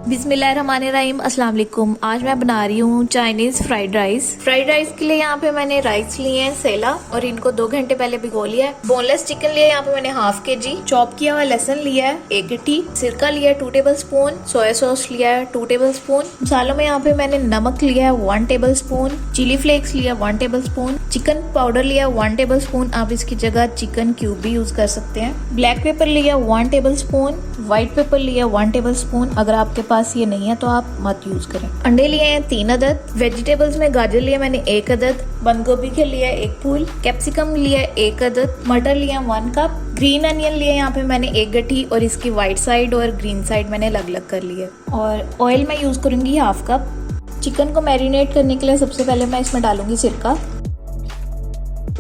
बिस्मिल्लाहिर्रहमानिर्रहीम, अस्सलाम वालेकुम। आज मैं बना रही हूँ Chinese fried rice. Fried rice के लिए यहाँ पे मैंने राइस लिए हैं सेला और इनको 2 घंटे पहले भिगो लिया है। बोनलेस चिकन लिया है यहाँ पे मैंने हाफ kg। चॉप किया हुआ लहसुन लिया है 1 गट्टी। सिरका लिया है 2 टेबल स्पून। सोया सॉस लिया है 2 टेबल स्पून। मसालों में यहाँ पे मैंने नमक लिया है 1 टेबल स्पून। चिली फ्लेक्स लिया 1 टेबल स्पून। चिकन पाउडर लिया 1 टेबल स्पून। आप इसकी जगह चिकन क्यूब भी यूज कर सकते हैं। ब्लैक पेपर लिया 1 टेबल स्पून। व्हाइट पेपर लिया 1 टेबल स्पून। अगर आपके पास ये नहीं है तो आप मत यूज करें। अंडे लिए हैं 3 अदद। वेजिटेबल्स में गाजर लिया मैंने 1 अदद। बंद गोभी के लिए 1 फूल। कैप्सिकम लिया 1 अदद। मटर लिया 1 कप। ग्रीन अनियन लिए यहाँ पे मैंने 1 गट्ठी और इसकी व्हाइट साइड और ग्रीन साइड मैंने अलग अलग कर लिए। और ऑयल मैं यूज करूंगी हाफ कप। चिकन को मैरिनेट करने के लिए सबसे पहले मैं इसमें डालूंगी सिरका,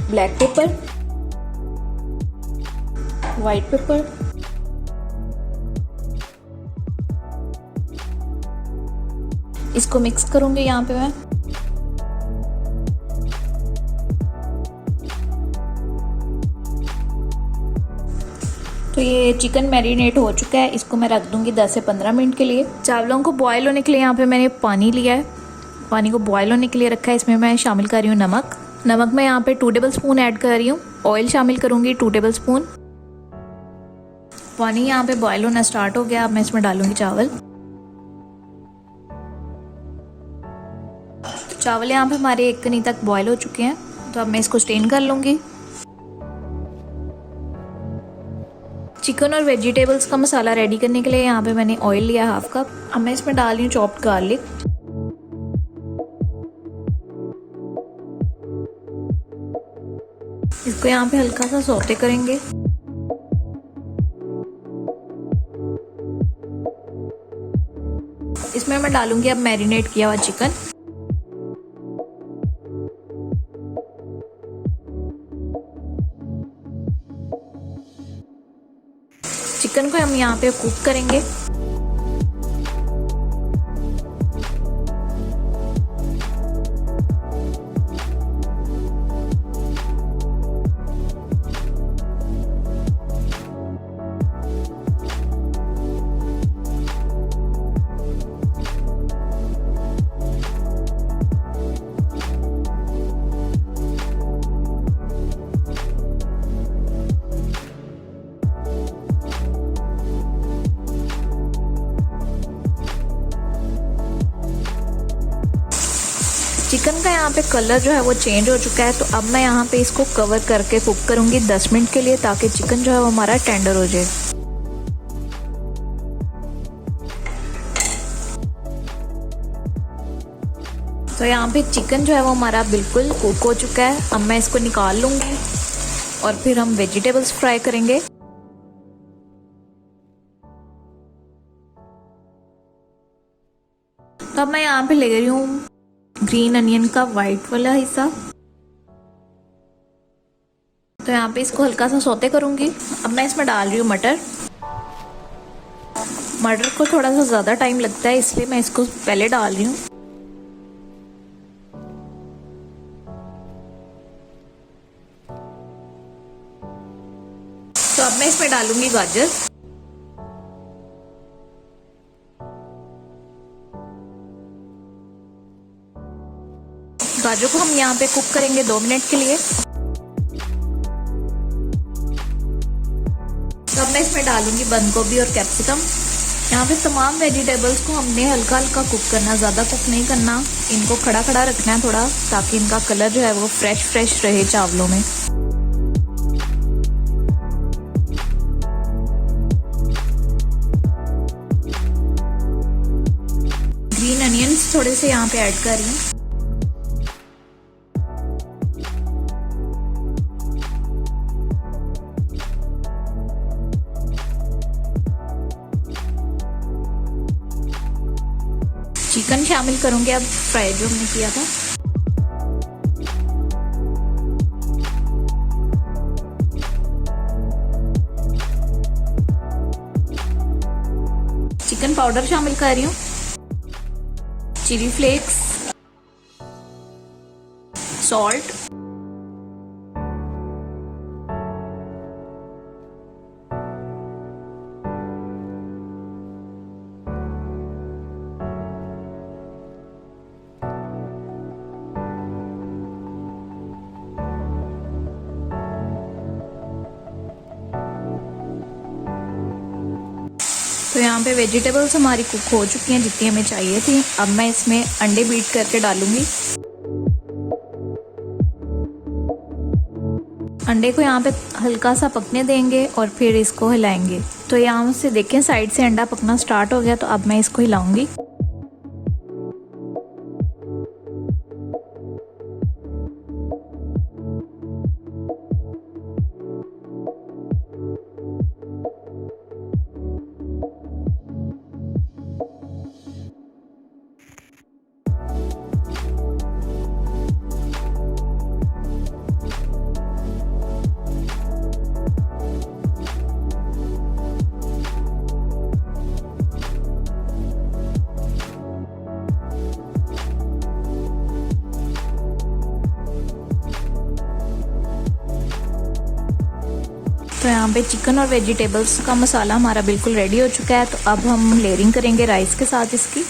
ब्लैक पेपर, व्हाइट पेपर, इसको मिक्स करूंगी यहाँ पे मैं। तो ये चिकन मैरिनेट हो चुका है, इसको मैं रख दूंगी 10 से 15 मिनट के लिए। चावलों को बॉयल होने के लिए यहाँ पे मैंने पानी लिया है। पानी को बॉयल होने के लिए रखा है। इसमें मैं शामिल कर रही हूँ नमक। नमक मैं यहाँ पे 2 टेबल स्पून ऐड कर रही हूँ। ऑयल शामिल करूंगी 2 टेबल स्पून। पानी यहाँ पे बॉयल होना स्टार्ट हो गया। अब मैं इसमें डालूंगी चावल। चावल यहाँ पे हमारे 1 कनी तक बॉयल हो चुके हैं, तो अब मैं इसको स्टेन कर लूंगी। चिकन और वेजिटेबल्स का मसाला रेडी करने के लिए यहाँ पे मैंने ऑयल लिया हाफ कप। अब मैं इसमें डाल रही हूँ चॉप्ड गार्लिक। इसको यहाँ पे हल्का सा सौते करेंगे। इसमें मैं डालूंगी अब मैरिनेट किया हुआ चिकन। चिकन को हम यहाँ पे कुक करेंगे। चिकन का यहाँ पे कलर जो है वो चेंज हो चुका है, तो अब मैं यहाँ पे इसको कवर करके कुक करूंगी 10 मिनट के लिए, ताकि चिकन जो है वो हमारा टेंडर हो जाए। तो यहाँ पे चिकन जो है वो हमारा बिल्कुल कुक हो चुका है। अब मैं इसको निकाल लूंगी और फिर हम वेजिटेबल्स फ्राई करेंगे। तो अब मैं यहाँ पे ले रही हूँ ग्रीन अनियन का वाइट वाला हिस्सा। तो यहाँ पे इसको हल्का सा सौते करूंगी। अब मैं इसमें डाल रही हूँ मटर। मटर को थोड़ा सा ज़्यादा टाइम लगता है, इसलिए मैं इसको पहले डाल रही हूँ। तो अब मैं इसमें डालूंगी गाजर। गाजर को हम यहाँ पे कुक करेंगे 2 मिनट के लिए। तो अब मैं इसमें डालूंगी बंद गोभी और कैप्सिकम। यहाँ पे तमाम वेजिटेबल्स को हमने हल्का हल्का कुक करना, ज़्यादा कुक नहीं करना। इनको खड़ा खड़ा रखना है थोड़ा, ताकि इनका कलर जो है वो फ्रेश फ्रेश रहे चावलों में। ग्रीन अनियंस थोड़े से यहाँ पे ऐड कर रही हूँ। चिकन शामिल करूंगी अब फ्राई जो हमने किया था। चिकन पाउडर शामिल कर रही हूँ, चिली फ्लेक्स, सॉल्ट, तो यहाँ पे वेजिटेबल्स हमारी कुक हो चुकी हैं जितनी हमें चाहिए थी। अब मैं इसमें अंडे बीट करके डालूंगी। अंडे को यहाँ पे हल्का सा पकने देंगे और फिर इसको हिलाएंगे। तो यहाँ से देखें साइड से अंडा पकना स्टार्ट हो गया, तो अब मैं इसको हिलाऊंगी। तो यहाँ पे चिकन और वेजिटेबल्स का मसाला हमारा बिल्कुल रेडी हो चुका है। तो अब हम लेयरिंग करेंगे राइस के साथ इसकी।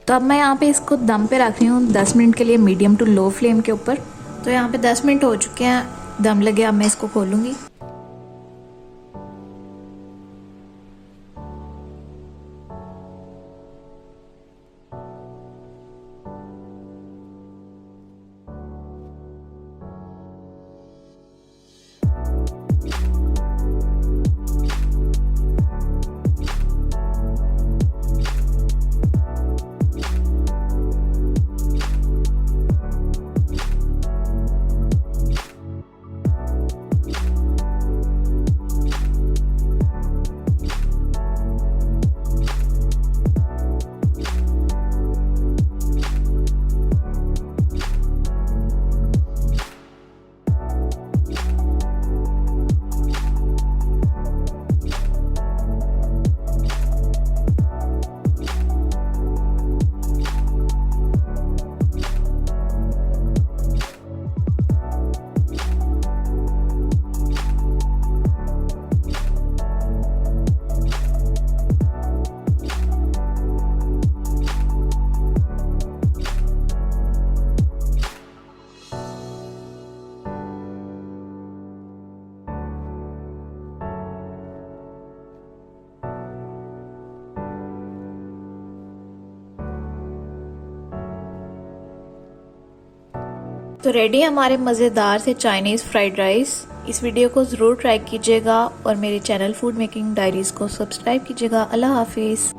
तो अब मैं यहाँ पे इसको दम पे रख रही हूँ 10 मिनट के लिए, मीडियम टू लो फ्लेम के ऊपर। तो यहाँ पे 10 मिनट हो चुके हैं, दम लगे। अब मैं इसको खोलूँगी। तो रेडी है हमारे मज़ेदार से चाइनीज़ फ्राइड राइस। इस वीडियो को ज़रूर ट्राई कीजिएगा और मेरे चैनल फूड मेकिंग डायरीज़ को सब्सक्राइब कीजिएगा। अल्लाह हाफिज़।